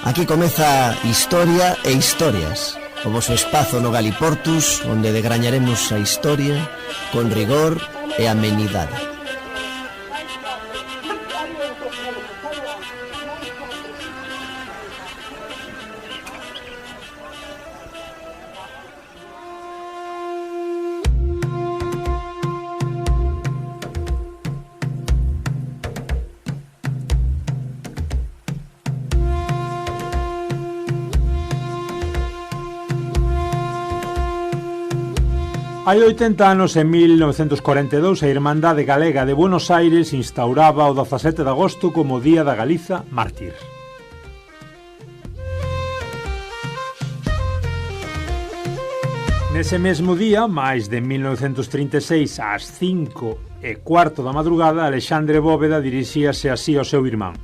Aquí comeza Historia e Historias, o voso espazo no Galiportus, onde degrañaremos a historia con rigor e amenidade. Hai 80 anos, en 1942, a Irmandade Galega de Buenos Aires instauraba o 17 de agosto como Día da Galiza Mártir. Nese mesmo día, máis de 1936, ás 5:15 da madrugada, Alexandre Bóveda dirixíase así ao seu irmán: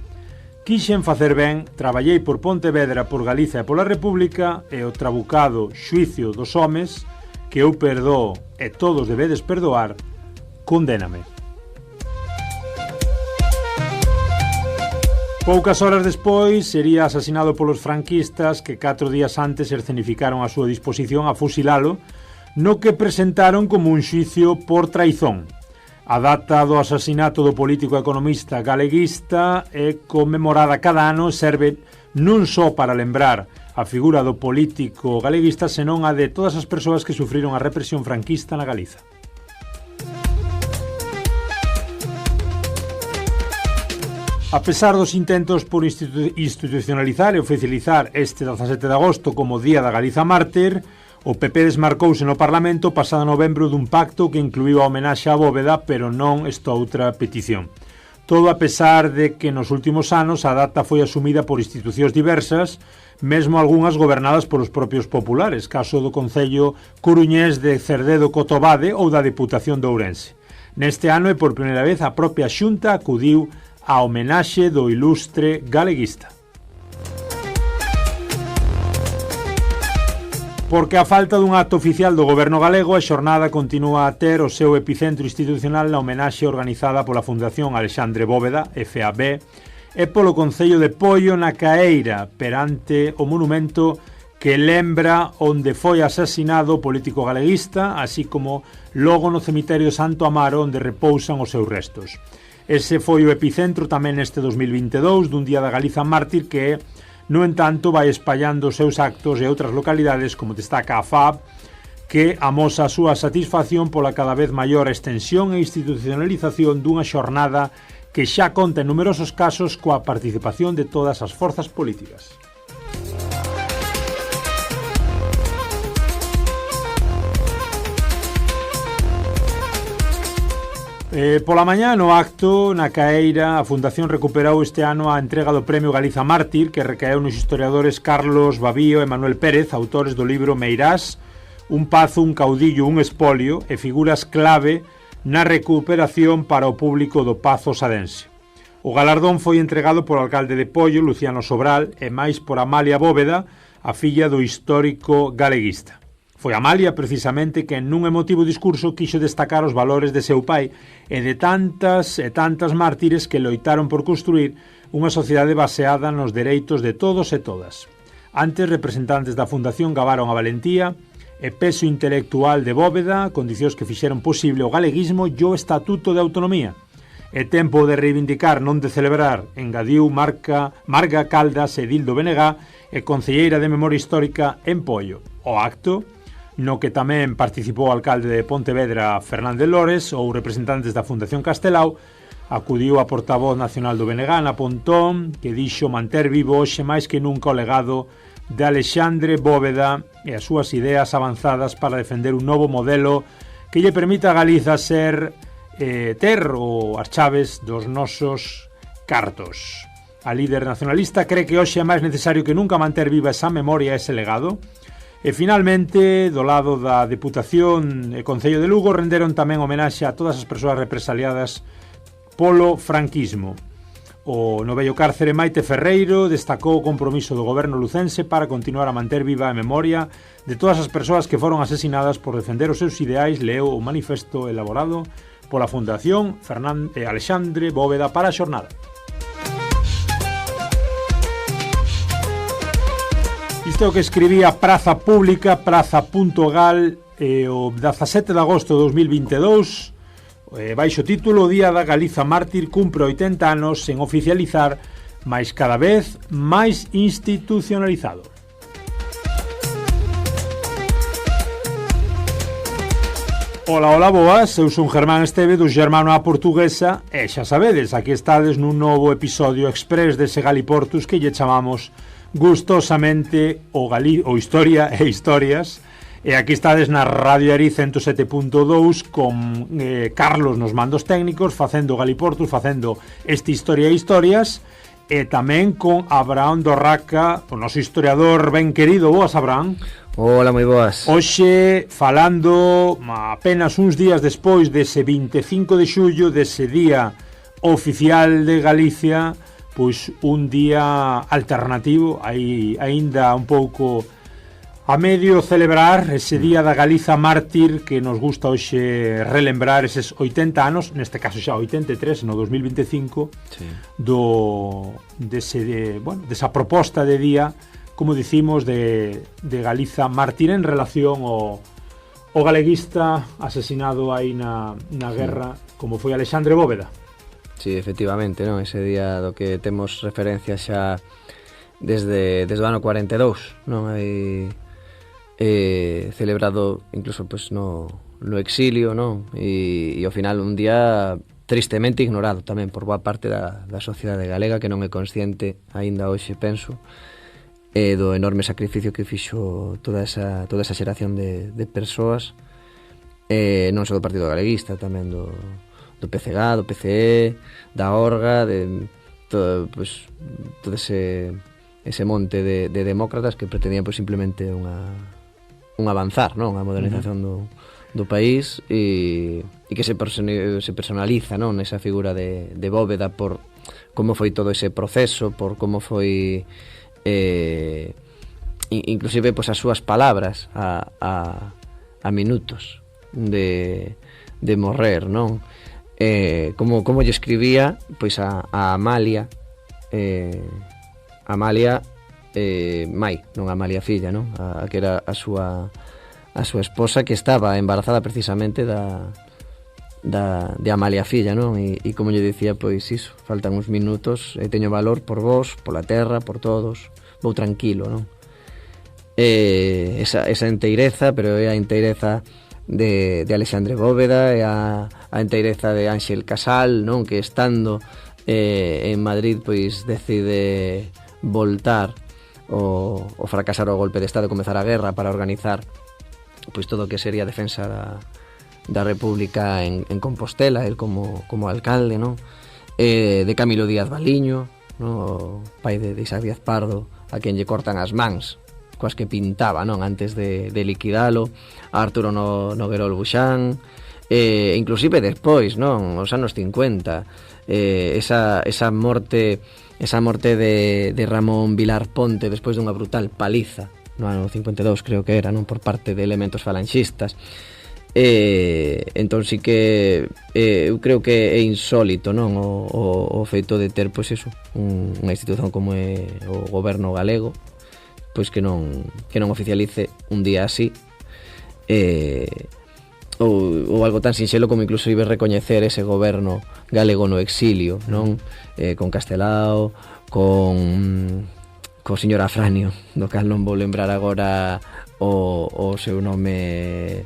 "Quixen facer ben, traballei por Pontevedra, por Galiza e pola República, e o trabucado xuicio dos homes, que eu perdoo e todos debedes perdoar, condéname." Poucas horas despois sería asasinado polos franquistas, que 4 días antes escenificaron a súa disposición a fusilalo, no que presentaron como un xuicio por traizón. A data do asasinato do político e economista galeguista é conmemorada cada ano, serve non só para lembrar a figura do político galeguista, senón a de todas as persoas que sufriron a represión franquista na Galiza. A pesar dos intentos por institucionalizar e oficializar este 17 de agosto como Día da Galiza Mártir, o PP desmarcouse no Parlamento pasado novembro dun pacto que incluíu a homenaxe a Bóveda, pero non esta outra petición. Todo a pesar de que nos últimos anos a data foi asumida por institucións diversas, mesmo algunhas gobernadas polos propios populares, caso do Concello coruñés de Cerdedo Cotobade ou da Deputación de Ourense. Neste ano, e por primeira vez, a propia Xunta acudiu á homenaxe do ilustre galeguista. Porque a falta dun acto oficial do goberno galego, a xornada continúa a ter o seu epicentro institucional na homenaxe organizada pola Fundación Alexandre Bóveda, FAB, e polo Concello de Poio na Caeira, perante o monumento que lembra onde foi asasinado o político galeguista, así como logo no cemiterio Santo Amaro, onde repousan os seus restos. Ese foi o epicentro tamén neste 2022 dun Día da Galiza Mártir que, no entanto, vai espallando os seus actos e outras localidades, como destaca a FAB, que amosa a súa satisfacción pola cada vez maior extensión e institucionalización dunha xornada que xa conta en numerosos casos coa participación de todas as forzas políticas. Pola mañá, no acto, na Caeira, a Fundación recuperou este ano a entrega do Premio Galiza Mártir, que recaeu nos historiadores Carlos Babío e Manuel Pérez, autores do libro Meirás, un pazo, un caudillo, un espolio, e figuras clave na recuperación para o público do Pazo Sadense. O galardón foi entregado por alcalde de Poio, Luciano Sobral, e máis por Amalia Bóveda, a filla do histórico galeguista. Foi Amalia, precisamente, que nun emotivo discurso quixo destacar os valores de seu pai e de tantas e tantas mártires que loitaron por construir unha sociedade baseada nos dereitos de todos e todas. Antes, representantes da Fundación gabaron a valentía e peso intelectual de Bóveda, condicións que fixeron posible o galeguismo e o Estatuto de Autonomía. É tempo de reivindicar, non de celebrar, engadiu Marga Caldas, edil do Benegá e concelleira de Memoria Histórica en Poio. O acto, no que tamén participou o alcalde de Pontevedra, Fernández Lores, ou representantes da Fundación Castelao, acudiu a portavoz nacional do Benegá, Ana Pontón, que dixo manter vivo hoxe máis que nunca o legado de Alexandre Bóveda e as súas ideas avanzadas para defender un novo modelo que lle permita a Galiza ter as chaves dos nosos cartos. A líder nacionalista cree que hoxe é máis necesario que nunca manter viva esa memoria e ese legado. E finalmente, do lado da Deputación e Concello de Lugo, renderon tamén homenaxe a todas as persoas represaliadas polo franquismo. O no vello cárcere Maite Ferreiro destacou o compromiso do goberno lucense para continuar a manter viva a memoria de todas as persoas que foron asesinadas por defender os seus ideais. Leo o manifesto elaborado pola Fundación Alexandre Bóveda para a xornada. Isto que escribía Praza Pública, praza.gal, o 17 de agosto de 2022, baixo título: O Día da Galiza Mártir cumpre 80 anos sen oficializar, mais cada vez máis institucionalizado. Ola, ola, boas, eu son Germán Esteve do Germano a Portuguesa e xa sabedes, aquí estades nun novo episodio express dese Galiportus que lle chamamos gustosamente o Historia e Historias, e aquí estades na Radio Ari 107.2 con Carlos nos mandos técnicos facendo Galiportus, facendo este Historia e Historias, e tamén con Abraham Dorraca, o noso historiador ben querido. Boas, Abraham. Hola, moi boas. Hoxe, falando apenas uns días despois dese 25 de xullo, dese día oficial de Galicia, pois un día alternativo, aí aínda un pouco a medio celebrar ese día da Galiza Mártir que nos gusta hoxe relembrar eses 80 anos, neste caso xa 83, no 2025, sí, desa proposta de día, como dicimos, de Galiza Mártir en relación ao galeguista asesinado aí na guerra, como foi Alexandre Bóveda. Sí, efectivamente, non? Ese día do que temos referencia xa desde o ano 42, non? Aí celebrado incluso pues, no exilio, non? E ao final un día tristemente ignorado tamén por boa parte da sociedade galega, que non é consciente aínda hoxe, penso, do enorme sacrificio que fixo toda esa xeración de persoas, non só do Partido Galeguista, tamén do PCG, do PCE, da Orga, de todo ese monte de demócratas que pretendían pues, simplemente un avanzar, non? A modernización do país, e que se personaliza, non? Esa figura de Bóveda por como foi todo ese proceso, por como foi inclusive pues, as súas palabras a minutos de morrer, non? Como lle escribía pois a Amalia Mai, non Amalia filla, non? A que era a súa esposa, que estaba embarazada precisamente de Amalia filla, non? E como lle dicía, pois iso, faltan uns minutos, teño valor por vos, pola terra, por todos, vou tranquilo, non? Esa enteireza, pero é a enteireza de Alexandre Bóveda, e a enteireza de Ángel Casal, non? Que estando en Madrid, pois decide voltar o fracasar o golpe de Estado, comezar a guerra para organizar pois todo o que sería a defensa da República en Compostela, el como alcalde, non? De Camilo Díaz Baliño, non? O pai de Isaac Díaz Pardo, a quen lle cortan as mans coas que pintaba, non? Antes de liquidalo, a Arturo Noguerol Buxán, inclusive despois, non? Os anos 50, esa morte de Ramón Vilar Ponte despois dunha brutal paliza no ano 52, creo que era, non? Por parte de elementos falanxistas. Entón sí que eu creo que é insólito, non? O feito de ter, pois eso, unha institución como é o goberno galego, pois que non oficialice un día así, ou algo tan sinxelo como incluso iba recoñecer ese goberno galego no exilio, non? Con Castelao, co señor Afranio, do cal non vou lembrar agora o seu nome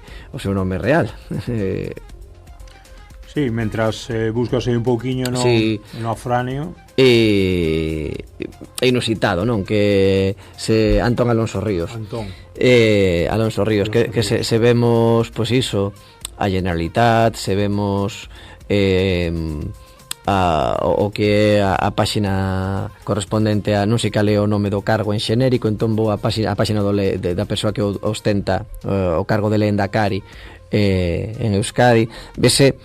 real. Sí, mentras buscas aí un pouquiño no Afranio. É inusitado, non? Que Antón Alonso Ríos. Alonso Ríos, que se vemos, pois iso, a Generalitat, se vemos o que é a páxina correspondente a non sei cal é o nome do cargo en xenérico, entón vou a páxina da persoa que ostenta o cargo de Lehendakari en Euskadi, vese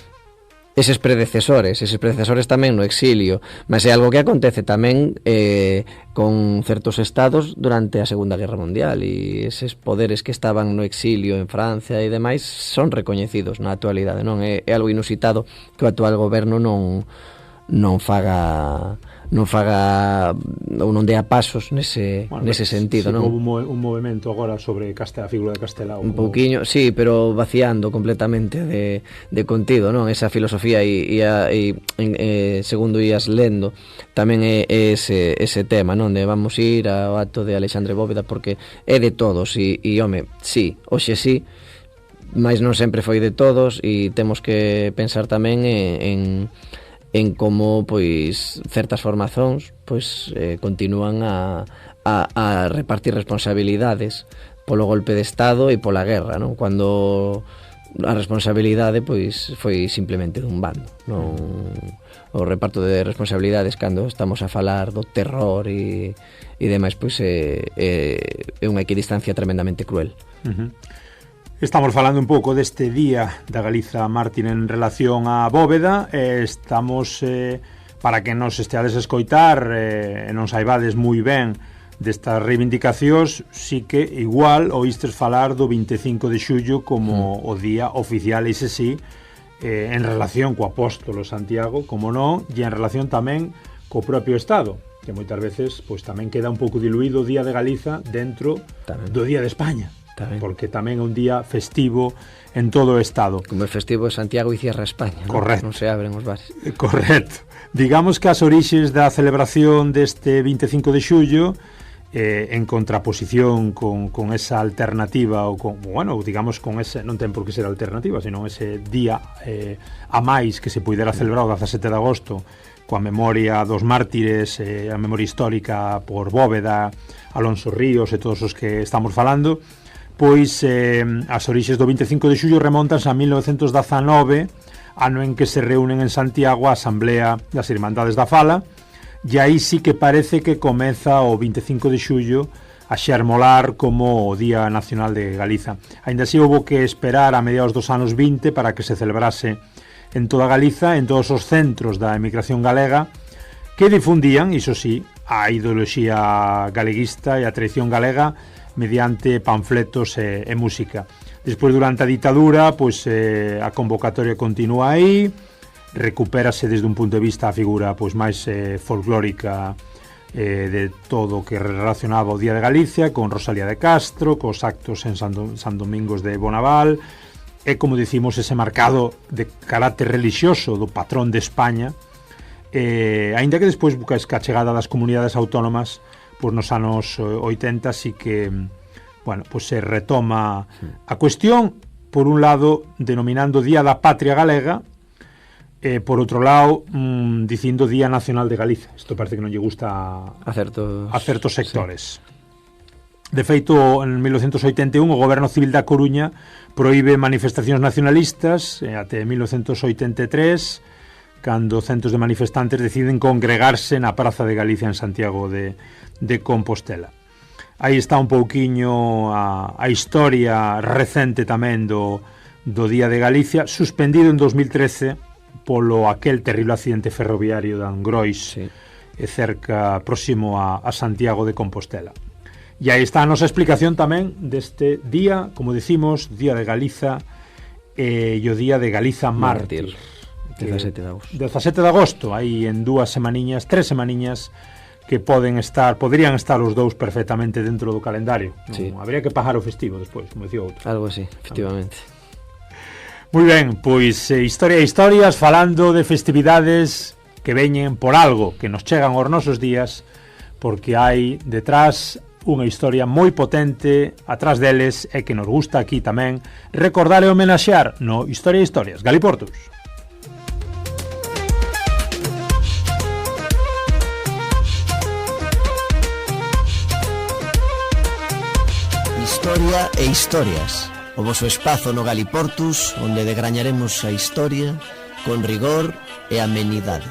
eses predecesores tamén no exilio, mas é algo que acontece tamén con certos estados durante a Segunda Guerra Mundial, e eses poderes que estaban no exilio en Francia e demais son recoñecidos na actualidade, non? É algo inusitado que o actual goberno non non faga ou non dea pasos nese sentido, non? Houve un movimento agora sobre a figura de Castelao. Un pouquiño, sí, pero vaciando completamente de contido, non? Esa filosofía e segundo ías lendo tamén é ese tema, non? De vamos ir ao acto de Alexandre Bóveda porque é de todos e home, sí, hoxe sí, mas non sempre foi de todos e temos que pensar tamén en como pois certas formazóns pois continúan a repartir responsabilidades polo golpe de Estado e pola guerra, non? Cuando a responsabilidade pois foi simplemente dun bando, non o reparto de responsabilidades cando estamos a falar do terror e demais pois é unha equidistancia tremendamente cruel. Estamos falando un pouco deste día da Galiza Mártir en relación á Bóveda. Estamos, para que nos esteades a escoitar e non saibades moi ben destas reivindicacións, sí que igual oístes falar do 25 de xullo como o día oficial, ese sí, en relación co apóstolo Santiago, como non, e en relación tamén co propio Estado, que moitas veces pois tamén queda un pouco diluído o Día de Galiza dentro do Día de España. Tamén. Porque tamén é un día festivo en todo o Estado. Como é festivo de Santiago e cierra España, correcto. Non se abren os bares. Correcto. Digamos que as orixes da celebración deste 25 de xullo en contraposición con esa alternativa ou con, bueno, digamos con ese, non ten por que ser alternativa, senón ese día a máis que se puidera celebrar o 17 de agosto coa memoria dos mártires, a memoria histórica por Bóveda, Alonso Ríos e todos os que estamos falando. Pois as orixes do 25 de xullo remontanse a 1919, ano en que se reúnen en Santiago a Asamblea das Irmandades da Fala, e aí sí que parece que comeza o 25 de xullo a xermolar como o Día Nacional de Galiza. Ainda así houve que esperar a mediados dos anos 20 para que se celebrase en toda Galiza, en todos os centros da emigración galega, que difundían, iso sí, a ideoloxía galeguista e a tradición galega mediante panfletos e música. Despois, durante a ditadura, pois a convocatoria continúa aí, recupérase desde un punto de vista a figura pois máis folclórica de todo o que relacionaba o Día de Galicia, con Rosalía de Castro, cos actos en San Domingos de Bonaval, e, como dicimos, ese marcado de carácter relixioso do patrón de España, aínda que despois, ca chegada das comunidades autónomas, pois nos anos 80 sí que, bueno, pois se retoma a cuestión, por un lado denominando Día da Patria Galega, por outro lado dicindo Día Nacional de Galiza. Isto parece que non lle gusta a certos sectores. Sí. De feito, en 1981 o Goberno Civil da Coruña proíbe manifestacións nacionalistas até 1983, cando centos de manifestantes deciden congregarse na Praza de Galicia en Santiago de Compostela. Aí está un pouquiño a historia recente tamén do Día de Galicia, suspendido en 2013 polo aquel terrible accidente ferroviario de Angrois, sí, próximo a Santiago de Compostela. E aí está a nosa explicación tamén deste día, como decimos, Día de Galiza e o Día de Galiza Mártir. 17 de agosto. 17 de agosto, aí en 3 semaniñas que podrían estar os dous perfectamente dentro do calendario. Sí. Non, habría que pagar o festivo despois, como decía outro. Algo así, efectivamente. Moi ben, pois historia e historias falando de festividades que veñen por algo, que nos chegan aos nosos días, porque hai detrás unha historia moi potente atrás deles e que nos gusta aquí tamén recordar e homenaxear no Historia e Historias. Galiportus. Historia e Historias, o voso espazo no Galiportus onde degrañaremos a historia con rigor e amenidade.